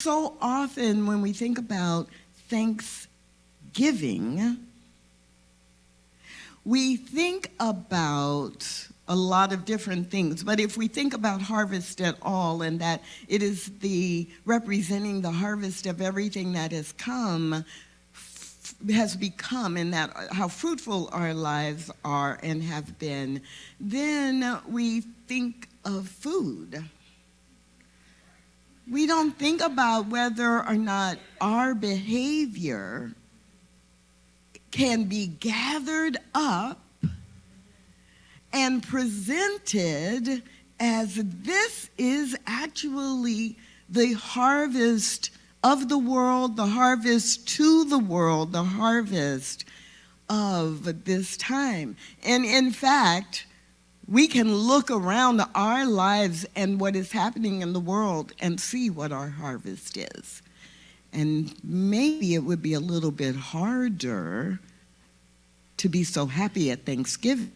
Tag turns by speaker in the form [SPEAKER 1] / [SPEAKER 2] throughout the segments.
[SPEAKER 1] so often when we think about Thanksgiving, we think about a lot of different things, but if we think about harvest at all, and that it is the representing the harvest of everything that has come, has become, and that how fruitful our lives are and have been, then we think of food. We don't think about whether or not our behavior can be gathered up and presented as this is actually the harvest of the world, the harvest to the world, the harvest of this time. And in fact, we can look around our lives and what is happening in the world and see what our harvest is. And maybe it would be a little bit harder to be so happy at Thanksgiving.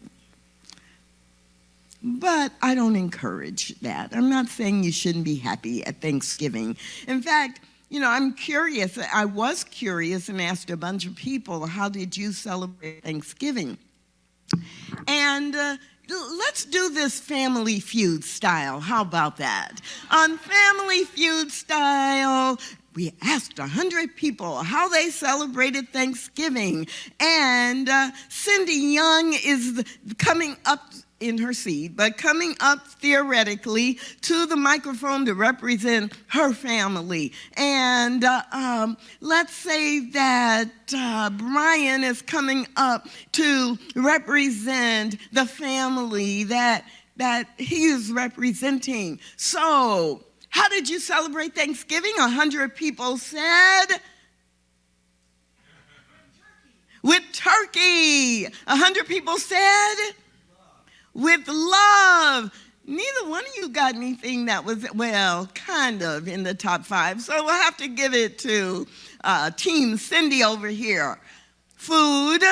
[SPEAKER 1] But I don't encourage that. I'm not saying you shouldn't be happy at Thanksgiving. In fact, I'm curious. I was curious and asked a bunch of people, how did you celebrate Thanksgiving? And let's do this Family Feud style. How about that? On Family Feud style, we asked 100 people how they celebrated Thanksgiving. And Cindy Young is coming up in her seat, but coming up theoretically to the microphone to represent her family. And let's say that Brian is coming up to represent the family that he is representing. So, how did you celebrate Thanksgiving? 100 people said with turkey. 100 people said with love. Neither one of you got anything that was, well, kind of in the top 5. So we'll have to give it to Team Cindy over here. Food.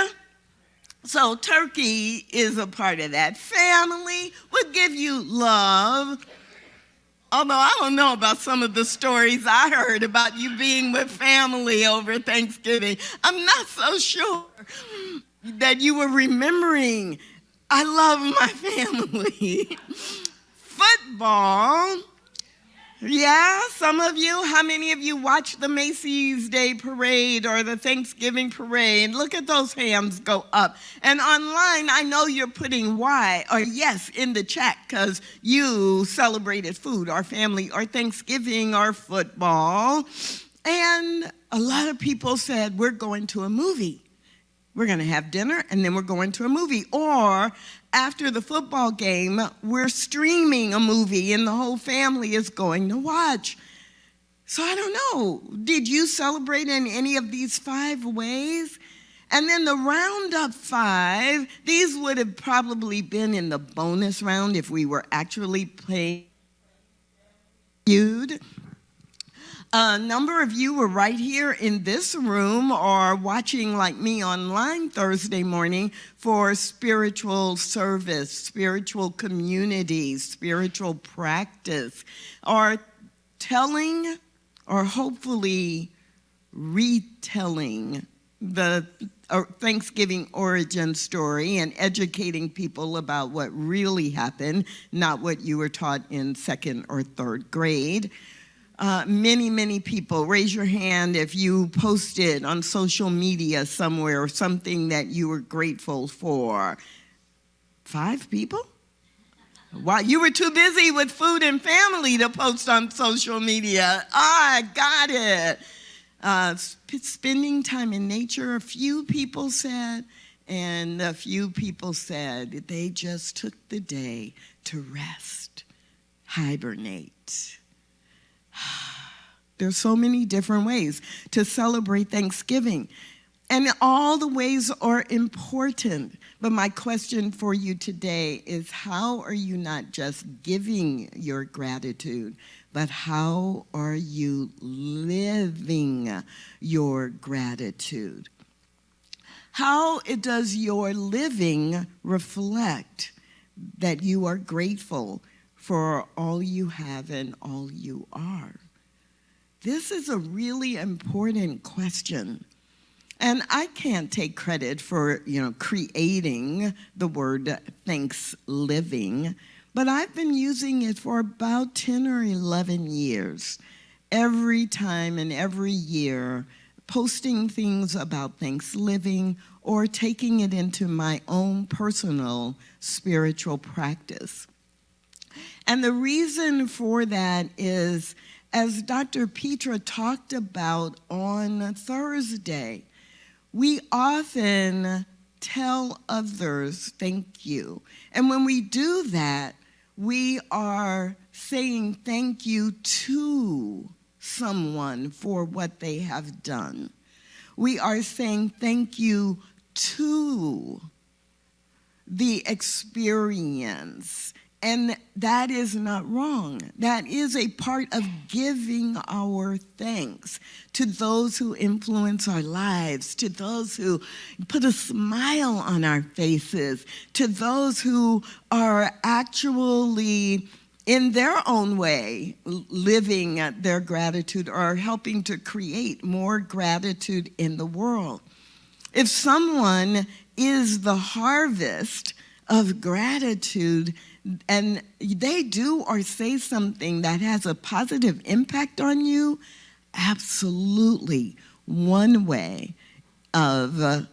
[SPEAKER 1] So turkey is a part of that. Family would give you love. Although I don't know about some of the stories I heard about you being with family over Thanksgiving. I'm not so sure that you were remembering. I love my family. Football. Yeah, some of you, how many of you watch the Macy's Day Parade or the Thanksgiving Parade? Look at those hands go up. And online, I know you're putting Y or yes in the chat because you celebrated food or family or Thanksgiving or football. And a lot of people said, we're going to a movie. We're going to have dinner and then we're going to a movie. Or after the football game, we're streaming a movie and the whole family is going to watch. So I don't know. Did you celebrate in any of these 5 ways? And then the roundup 5, these would have probably been in the bonus round if we were actually playing Feud. A number of you were right here in this room or watching like me online Thursday morning for spiritual service, spiritual community, spiritual practice, or telling or hopefully retelling the Thanksgiving origin story and educating people about what really happened, not what you were taught in 2nd or 3rd grade. Many people, raise your hand if you posted on social media somewhere something that you were grateful for. 5 people? Wow, you were too busy with food and family to post on social media. I got it. Spending time in nature, a few people said, and a few people said they just took the day to rest, hibernate. There's so many different ways to celebrate Thanksgiving. And all the ways are important. But my question for you today is, how are you not just giving your gratitude, but how are you living your gratitude? How does your living reflect that you are grateful for all you have and all you are? This is a really important question. And I can't take credit for, creating the word Thanksliving, but I've been using it for about 10 or 11 years. Every time and every year, posting things about Thanksliving or taking it into my own personal spiritual practice. And the reason for that is, as Dr. Petra talked about on Thursday, we often tell others thank you. And when we do that, we are saying thank you to someone for what they have done. We are saying thank you to the experience. And that is not wrong. That is a part of giving our thanks to those who influence our lives, to those who put a smile on our faces, to those who are actually, in their own way, living their gratitude or helping to create more gratitude in the world. If someone is the harvest of gratitude, and they do or say something that has a positive impact on you, absolutely. One way of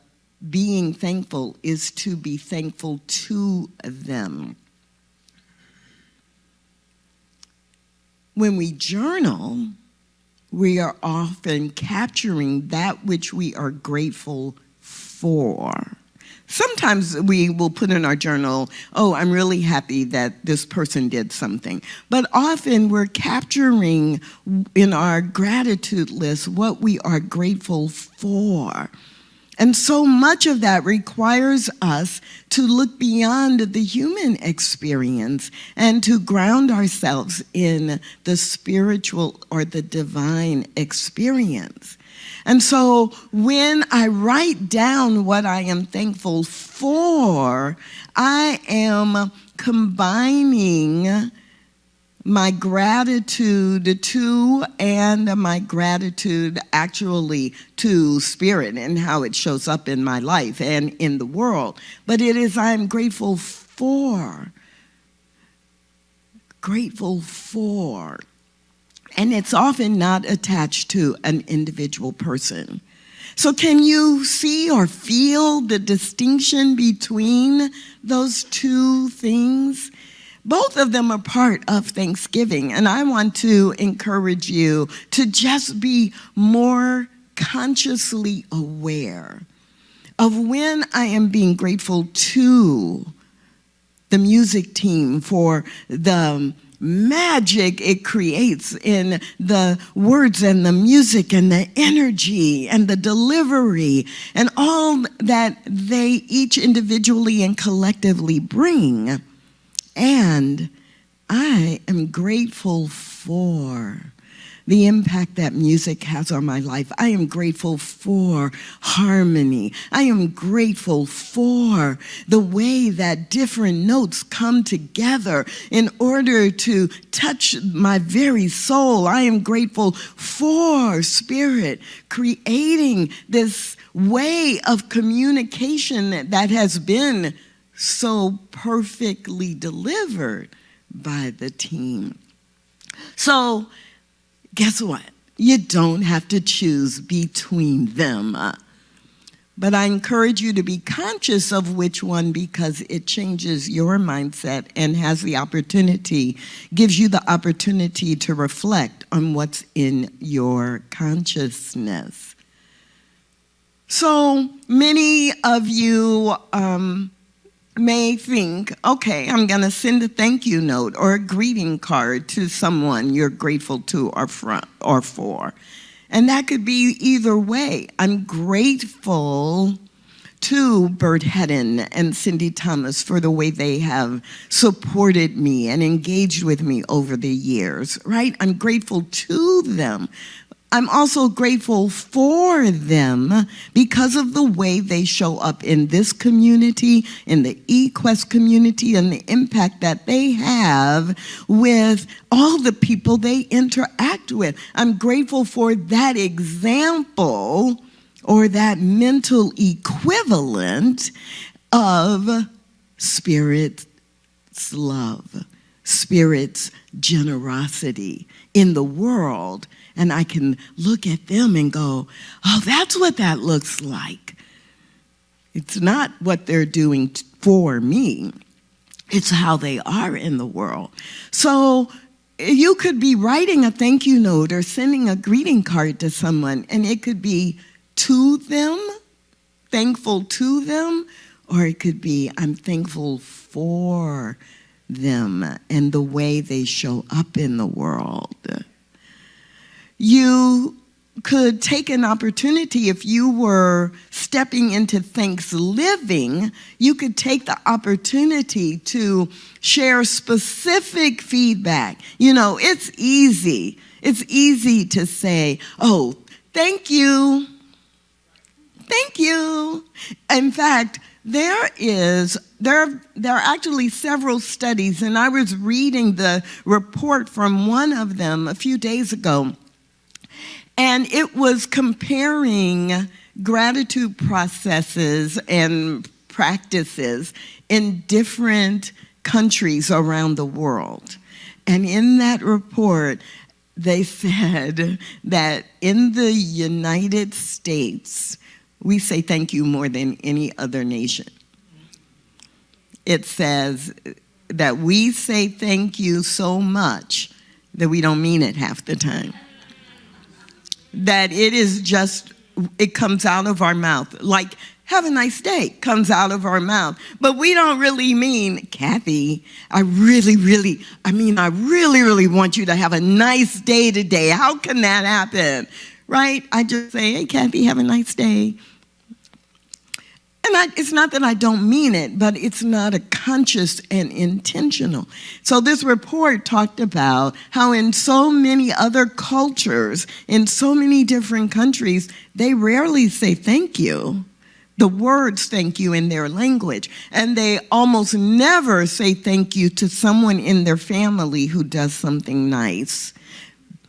[SPEAKER 1] being thankful is to be thankful to them. When we journal, we are often capturing that which we are grateful for. Sometimes we will put in our journal, oh, I'm really happy that this person did something. But often we're capturing in our gratitude list what we are grateful for. And so much of that requires us to look beyond the human experience and to ground ourselves in the spiritual or the divine experience. And so when I write down what I am thankful for, I am combining my gratitude to and my gratitude actually to spirit and how it shows up in my life and in the world. But it is I'm grateful for. Grateful for. And it's often not attached to an individual person. So can you see or feel the distinction between those two things? Both of them are part of Thanksgiving, and I want to encourage you to just be more consciously aware of when I am being grateful to the music team for the magic it creates in the words and the music and the energy and the delivery and all that they each individually and collectively bring. And I am grateful for the impact that music has on my life. I am grateful for harmony. I am grateful for the way that different notes come together in order to touch my very soul. I am grateful for spirit creating this way of communication that has been so perfectly delivered by the team. So, guess what? You don't have to choose between them. But I encourage you to be conscious of which one because it changes your mindset and has the opportunity, gives you the opportunity to reflect on what's in your consciousness. So many of you may think, okay, I'm going to send a thank you note or a greeting card to someone you're grateful to or for. And that could be either way. I'm grateful to Bert Hedden and Cindy Thomas for the way they have supported me and engaged with me over the years, right? I'm grateful to them. I'm also grateful for them because of the way they show up in this community, in the eQuest community, and the impact that they have with all the people they interact with. I'm grateful for that example or that mental equivalent of Spirit's love, Spirit's generosity in the world. And I can look at them and go, oh, that's what that looks like. It's not what they're doing for me. It's how they are in the world. So you could be writing a thank you note or sending a greeting card to someone, and it could be to them, thankful to them, or it could be I'm thankful for them and the way they show up in the world. You could take an opportunity, if you were stepping into Thanksgiving, you could take the opportunity to share specific feedback. You know, it's easy. It's easy to say, oh, thank you. Thank you. In fact, there are actually several studies, and I was reading the report from one of them a few days ago. And it was comparing gratitude processes and practices in different countries around the world. And in that report, they said that in the United States, we say thank you more than any other nation. It says that we say thank you so much that we don't mean it half the time. That it is just, it comes out of our mouth. Like, have a nice day comes out of our mouth. But we don't really mean, Kathy, I really want you to have a nice day today. How can that happen? Right? I just say, hey, Kathy, have a nice day. And it's not that I don't mean it, but it's not a conscious and intentional. So this report talked about how in so many other cultures, in so many different countries, they rarely say thank you. The words thank you in their language. And they almost never say thank you to someone in their family who does something nice.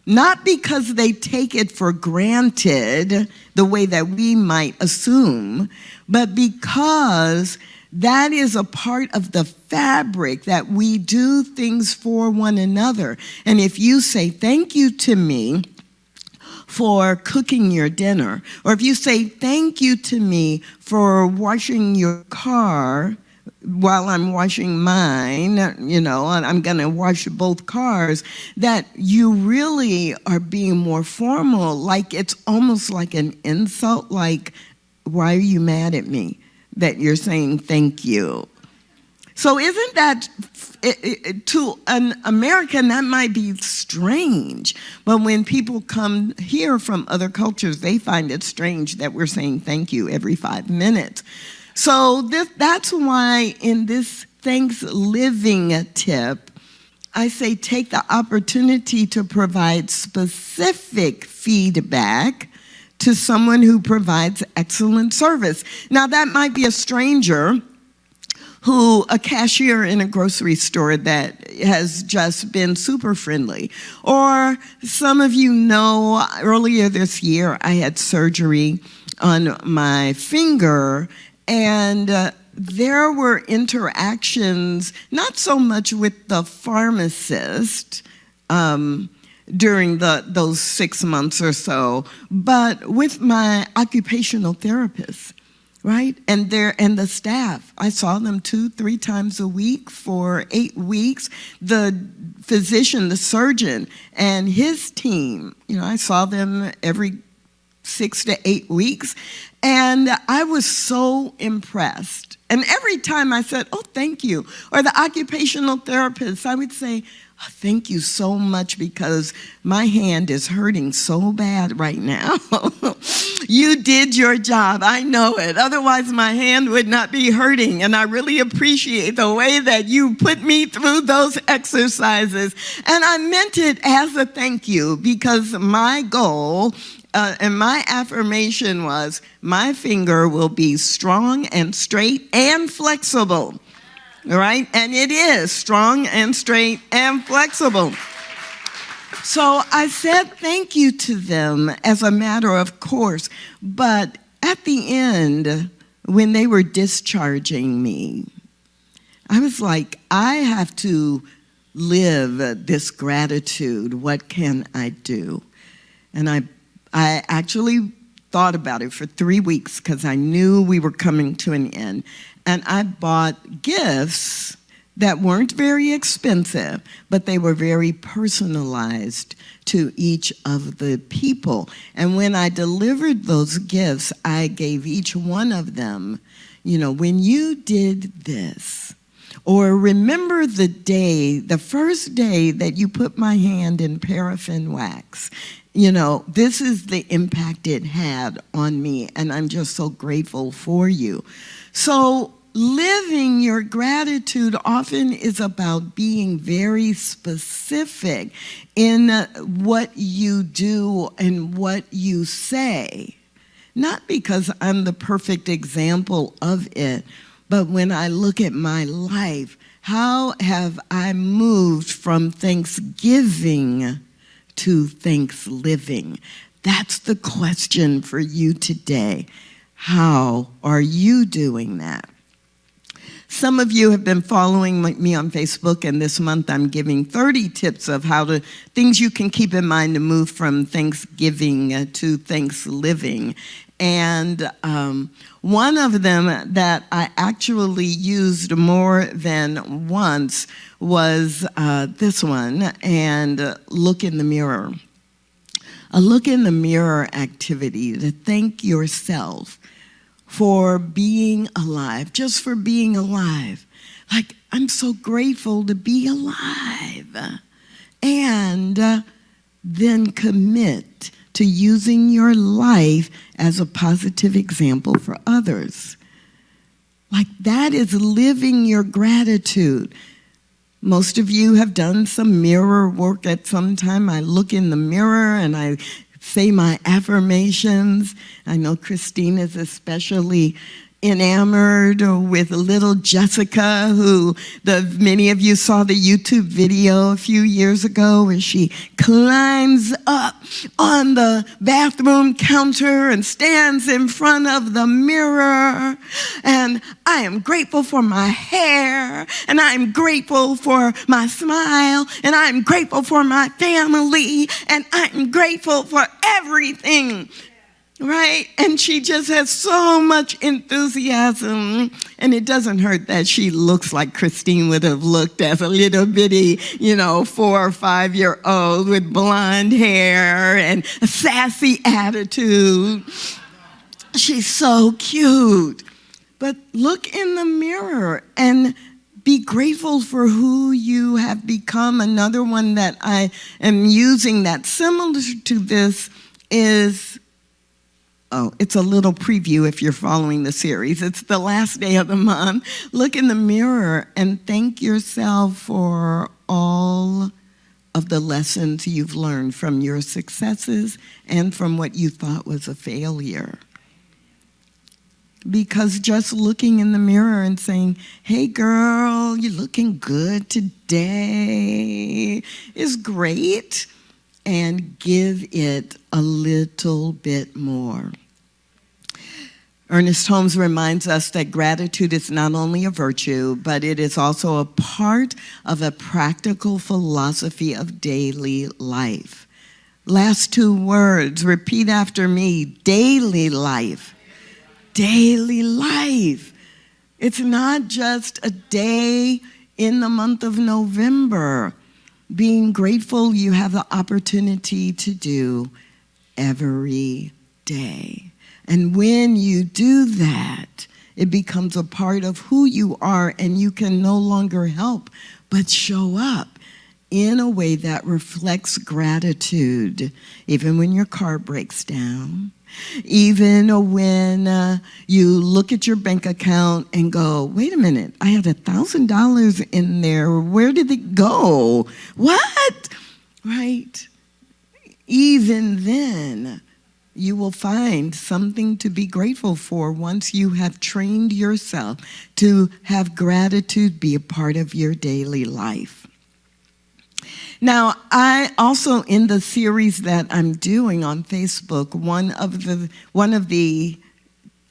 [SPEAKER 1] Not because they take it for granted the way that we might assume, but because that is a part of the fabric that we do things for one another. And if you say thank you to me for cooking your dinner, or if you say thank you to me for washing your car while I'm washing mine, you know, and I'm going to wash both cars, that you really are being more formal, like it's almost like an insult, like, why are you mad at me that you're saying thank you? So isn't that, to an American, that might be strange, but when people come here from other cultures, they find it strange that we're saying thank you every 5 minutes. So that's why in this Thanksgiving tip, I say take the opportunity to provide specific feedback to someone who provides excellent service. Now that might be a stranger, a cashier in a grocery store that has just been super friendly. Or some of you know, earlier this year, I had surgery on my finger, and there were interactions, not so much with the pharmacist during those 6 months or so, but with my occupational therapist, right? And the staff. I saw them 2-3 times a week for 8 weeks. The physician, the surgeon, and his team, you know, I saw them every 6 to 8 weeks. And I was so impressed. And every time I said, oh, thank you, or the occupational therapist, I would say, oh, thank you so much because my hand is hurting so bad right now. You did your job. I know it. Otherwise, my hand would not be hurting. And I really appreciate the way that you put me through those exercises. And I meant it as a thank you, because my goal and my affirmation was, my finger will be strong and straight and flexible. All right? And it is strong and straight and flexible. So I said thank you to them as a matter of course. But at the end, when they were discharging me, I was like, I have to live this gratitude. What can I do? And I actually thought about it for 3 weeks because I knew we were coming to an end. And I bought gifts that weren't very expensive, but they were very personalized to each of the people. And when I delivered those gifts, I gave each one of them, when you did this, or remember the day, the first day that you put my hand in paraffin wax, this is the impact it had on me, and I'm just so grateful for you. So living your gratitude often is about being very specific in what you do and what you say. Not because I'm the perfect example of it, but when I look at my life, how have I moved from Thanksgiving to Thanksliving? That's the question for you today. How are you doing that? Some of you have been following me on Facebook, and this month I'm giving 30 tips of things you can keep in mind to move from Thanksgiving to Thanksliving. And one of them that I actually used more than once was this one, and look in the mirror. A look in the mirror activity to thank yourself for being alive, just for being alive. Like, I'm so grateful to be alive. And then commit to using your life as a positive example for others. Like, that is living your gratitude. Most of you have done some mirror work at some time. I look in the mirror and I say my affirmations. I know Christine is especially enamored with little Jessica, who many of you saw the YouTube video a few years ago where she climbs up on the bathroom counter and stands in front of the mirror. And I am grateful for my hair, and I'm grateful for my smile, and I'm grateful for my family, and I'm grateful for everything. Right? And she just has so much enthusiasm. And it doesn't hurt that she looks like Christine would have looked as a little bitty, 4 or 5 year old with blonde hair and a sassy attitude. She's so cute. But look in the mirror and be grateful for who you have become. Another one that I am using that's similar to this is, it's a little preview if you're following the series. It's the last day of the month. Look in the mirror and thank yourself for all of the lessons you've learned from your successes and from what you thought was a failure. Because just looking in the mirror and saying, hey girl, you're looking good today is great. And give it a little bit more. Ernest Holmes reminds us that gratitude is not only a virtue, but it is also a part of a practical philosophy of daily life. Last 2 words, repeat after me, daily life. Daily life. It's not just a day in the month of November. Being grateful you have the opportunity to do every day. And when you do that, it becomes a part of who you are, and you can no longer help but show up in a way that reflects gratitude, even when your car breaks down, even when you look at your bank account and go, wait a minute, I had $1,000 in there. Where did it go? What? Right? Even then, you will find something to be grateful for once you have trained yourself to have gratitude be a part of your daily life. Now, I also, in the series that I'm doing on Facebook, one of the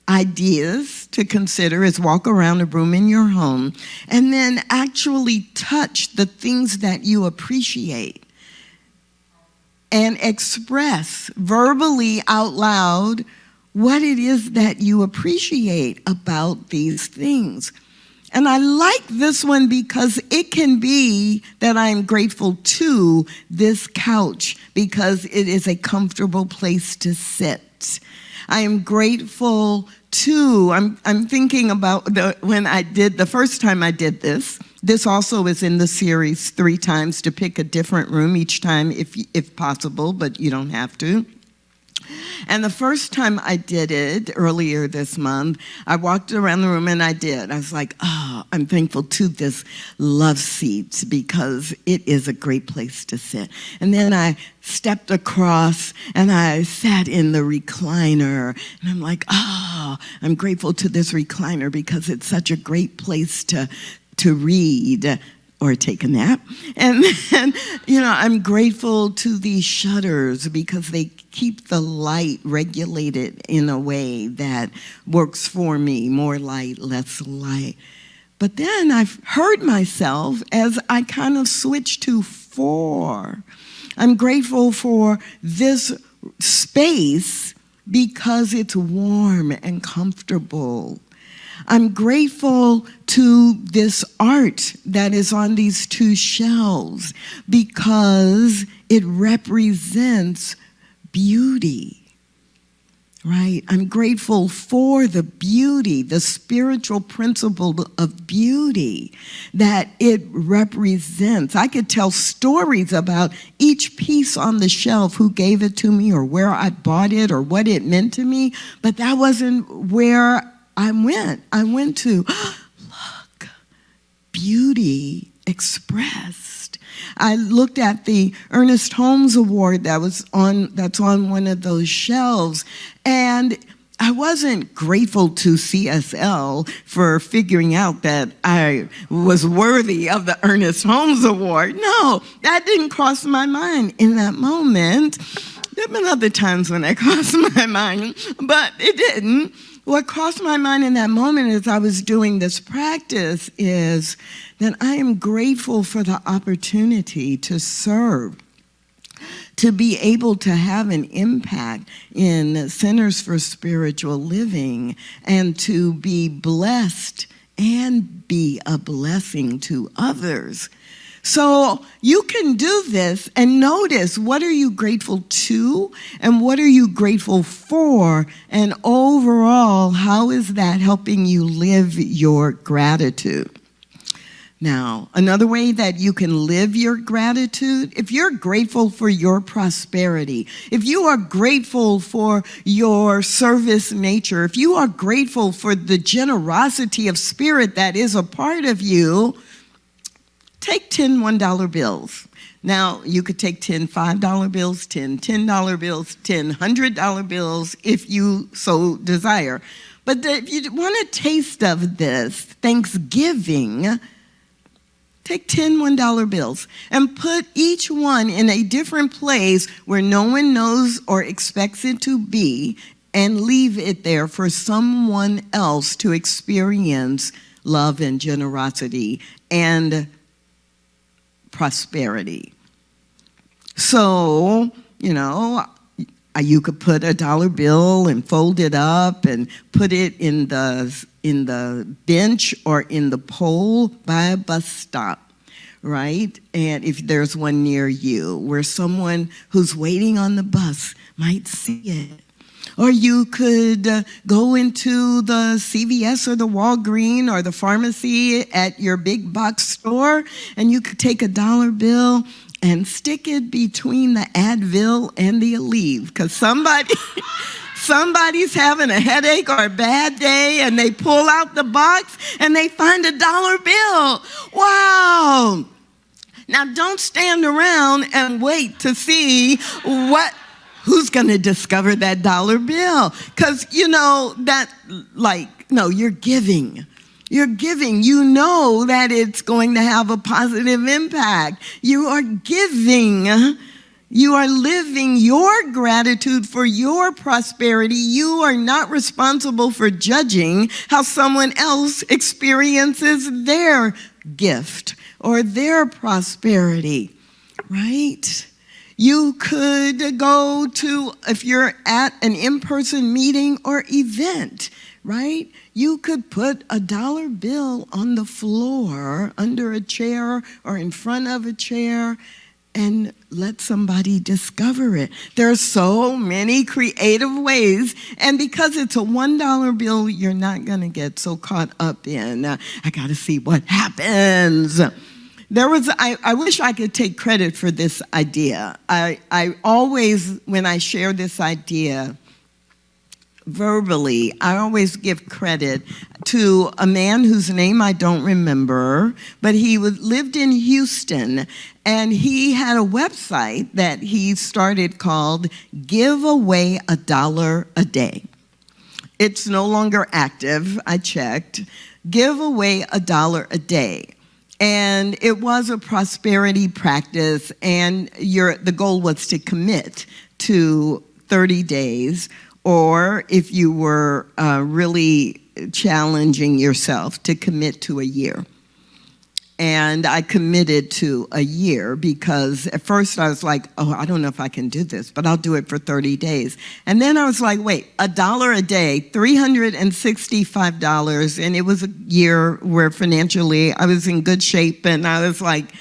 [SPEAKER 1] ideas to consider is walk around a room in your home and then actually touch the things that you appreciate and express verbally out loud what it is that you appreciate about these things. And I like this one because it can be that I'm grateful to this couch because it is a comfortable place to sit. I am grateful to, I'm thinking about the first time I did this. This also is in the series 3 times to pick a different room each time if possible, but you don't have to. And the first time I did it earlier this month, I walked around the room and I was like, oh, I'm thankful to this love seat because it is a great place to sit. And then I stepped across and I sat in the recliner and I'm like, oh, I'm grateful to this recliner because it's such a great place to read or take a nap. And then, I'm grateful to these shutters because they keep the light regulated in a way that works for me. More light, less light. But then I've heard myself as I kind of switched to 4. I'm grateful for this space because it's warm and comfortable. I'm grateful to this art that is on these 2 shelves because it represents beauty, right? I'm grateful for the beauty, the spiritual principle of beauty that it represents. I could tell stories about each piece on the shelf, who gave it to me or where I bought it or what it meant to me, but that wasn't where I went to, look, beauty expressed. I looked at the Ernest Holmes Award that's on one of those shelves, and I wasn't grateful to CSL for figuring out that I was worthy of the Ernest Holmes Award. No, that didn't cross my mind in that moment. There have been other times when that crossed my mind, but it didn't. What crossed my mind in that moment as I was doing this practice is that I am grateful for the opportunity to serve, to be able to have an impact in Centers for Spiritual Living, and to be blessed and be a blessing to others. So you can do this and notice, what are you grateful to and what are you grateful for? And overall, how is that helping you live your gratitude? Now, another way that you can live your gratitude, if you're grateful for your prosperity, if you are grateful for your service nature, if you are grateful for the generosity of spirit that is a part of you, take 10 $1 bills. Now, you could take 10 $5 bills, 10 $10 bills, 10 $100 bills if you so desire. But if you want a taste of this Thanksgiving, take 10 $1 bills and put each one in a different place where no one knows or expects it to be, and leave it there for someone else to experience love and generosity and prosperity. So, you could put a $1 bill and fold it up and put it in the bench or in the pole by a bus stop, right? And if there's one near you where someone who's waiting on the bus might see it. Or you could go into the CVS or the Walgreens or the pharmacy at your big box store, and you could take a dollar bill and stick it between the Advil and the Aleve, because somebody's having a headache or a bad day, and they pull out the box and they find a dollar bill. Wow. Now, don't stand around and wait to see who's going to discover that dollar bill. Because, no, you're giving. You're giving. You know that it's going to have a positive impact. You are giving. You are living your gratitude for your prosperity. You are not responsible for judging how someone else experiences their gift or their prosperity, right? You could go to, if you're at an in-person meeting or event, right? You could put a dollar bill on the floor, under a chair or in front of a chair, and let somebody discover it. There are so many creative ways, and because it's a $1 bill, you're not going to get so caught up in, I got to see what happens. I wish I could take credit for this idea. I always, when I share this idea verbally, I always give credit to a man whose name I don't remember, but he lived in Houston, and he had a website that he started called Give Away $1 a Day. It's no longer active, I checked. Give away $1 a day. And it was a prosperity practice, and the goal was to commit to 30 days, or if you were really challenging yourself, to commit to a year. And I committed to a year because at first I was like, oh, I don't know if I can do this, but I'll do it for 30 days. And then I was like, wait, $1 a day, $365. And it was a year where financially I was in good shape. And I was like,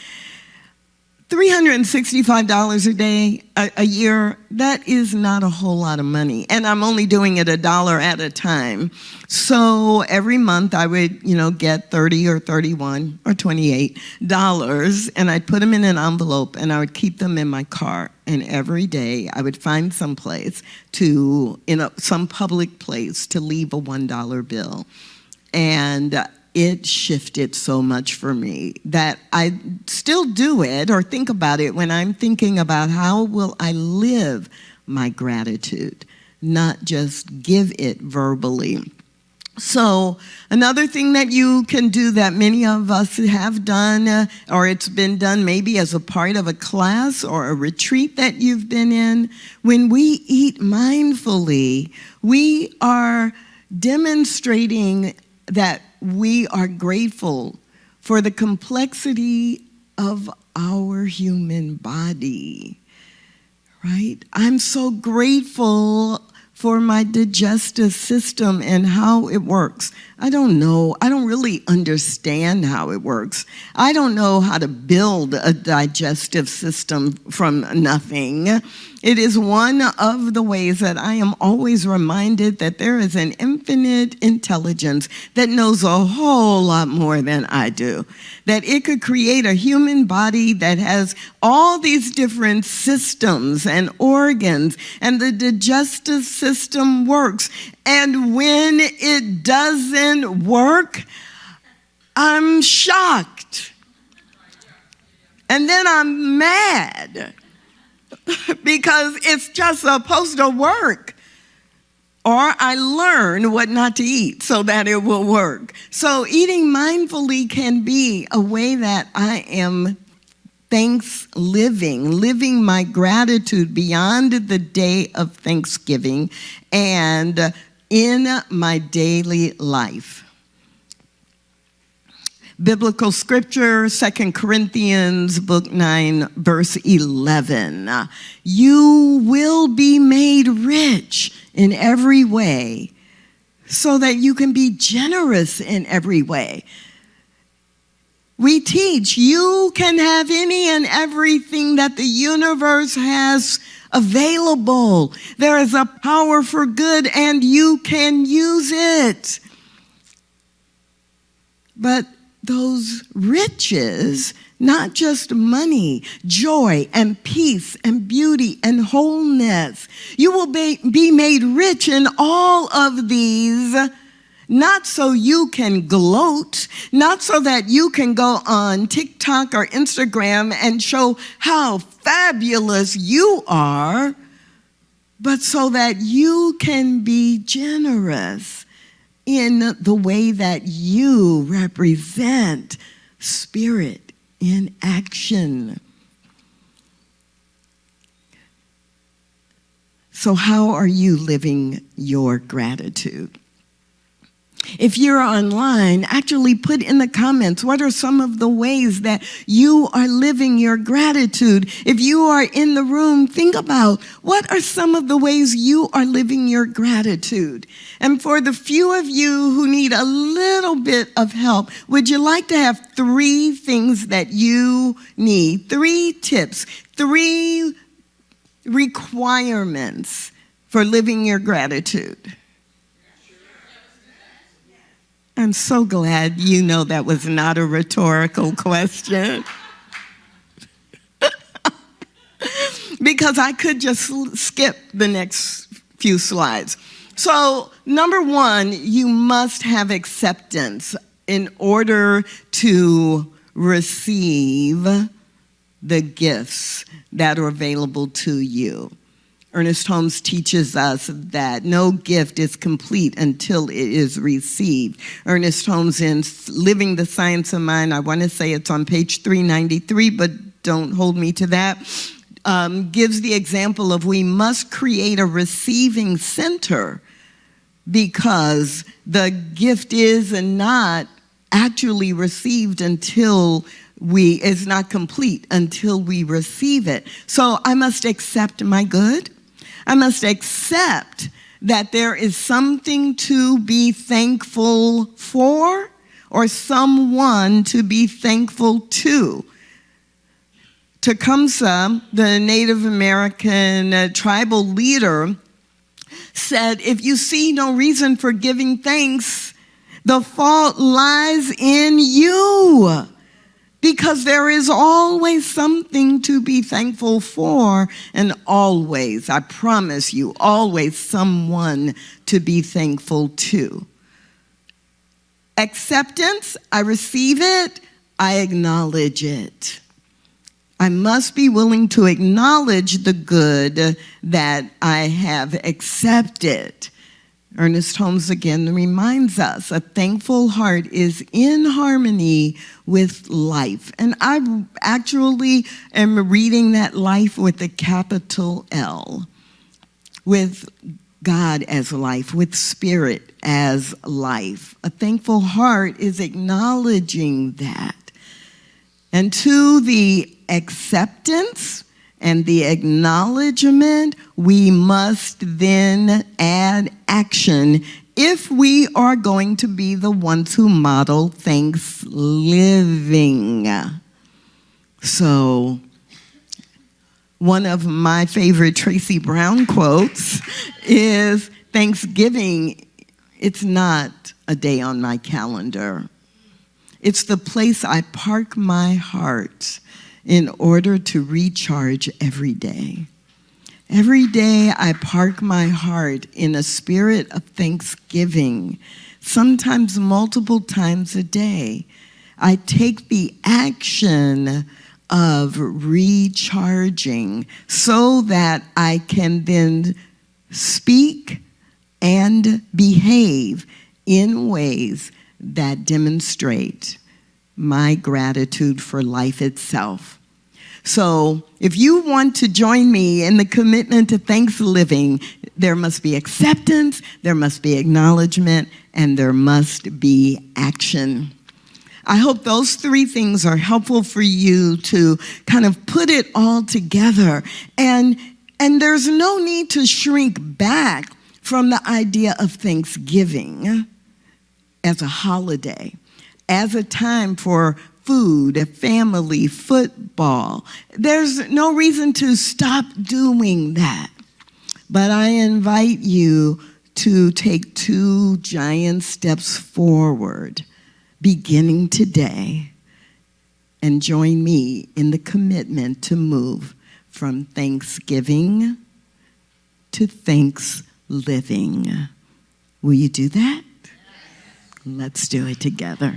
[SPEAKER 1] $365 a day, a year, that is not a whole lot of money. And I'm only doing it $1 at a time. So every month I would, get $30 or $31 or $28, and I'd put them in an envelope and I would keep them in my car. And every day I would find some place some public place to leave a $1 bill. And it shifted so much for me that I still do it or think about it when I'm thinking about how will I live my gratitude, not just give it verbally. So another thing that you can do that many of us have done, or it's been done maybe as a part of a class or a retreat that you've been in, when we eat mindfully, we are demonstrating that we are grateful for the complexity of our human body, right? I'm so grateful for my digestive system and how it works. I don't know. I don't really understand how it works. I don't know how to build a digestive system from nothing. It is one of the ways that I am always reminded that there is an infinite intelligence that knows a whole lot more than I do. That it could create a human body that has all these different systems and organs, and the digestive system works. And when it doesn't work, I'm shocked. And then I'm mad because it's just supposed to work. Or I learn what not to eat so that it will work. So eating mindfully can be a way that I am living my gratitude beyond the day of Thanksgiving and in my daily life. Biblical scripture, 2 Corinthians book 9, verse 11. You will be made rich in every way so that you can be generous in every way. We teach you can have any and everything that the universe has available. There is a power for good, and you can use it. But those riches, not just money, joy and peace and beauty and wholeness, you will be made rich in all of these, not so you can gloat, not so that you can go on TikTok or Instagram and show how fabulous you are, but so that you can be generous in the way that you represent Spirit in action. So how are you living your gratitude? If you're online, actually put in the comments, what are some of the ways that you are living your gratitude? If you are in the room, think about what are some of the ways you are living your gratitude? And for the few of you who need a little bit of help, would you like to have 3 things that you need? 3 tips, 3 requirements for living your gratitude? I'm so glad you know that was not a rhetorical question. Because I could just skip the next few slides. So, number 1, you must have acceptance in order to receive the gifts that are available to you. Ernest Holmes teaches us that no gift is complete until it is received. Ernest Holmes, in Living the Science of Mind, I want to say it's on page 393, but don't hold me to that, gives the example of we must create a receiving center because the gift is not actually received until it's not complete until we receive it. So I must accept my good. I must accept that there is something to be thankful for or someone to be thankful to. Tecumseh, the Native American tribal leader, said, if you see no reason for giving thanks, the fault lies in you. Because there is always something to be thankful for, and always, I promise you, always someone to be thankful to. Acceptance, I receive it, I acknowledge it. I must be willing to acknowledge the good that I have accepted. Ernest Holmes again reminds us, a thankful heart is in harmony with life. And I actually am reading that life with a capital L, with God as life, with Spirit as life. A thankful heart is acknowledging that. And to the acceptance and the acknowledgement, we must then add action if we are going to be the ones who model Thanksliving. So, one of my favorite Tracy Brown quotes is, Thanksgiving, it's not a day on my calendar. It's the place I park my heart in order to recharge every day. Every day I park my heart in a spirit of thanksgiving, sometimes multiple times a day. I take the action of recharging so that I can then speak and behave in ways that demonstrate my gratitude for life itself. So if you want to join me in the commitment to Thanksliving, there must be acceptance, there must be acknowledgement, and there must be action. I hope those 3 things are helpful for you to kind of put it all together. And there's no need to shrink back from the idea of Thanksgiving as a holiday, as a time for food, family, football. There's no reason to stop doing that. But I invite you to take 2 giant steps forward, beginning today, and join me in the commitment to move from Thanksgiving to Thanksliving. Will you do that? Let's do it together.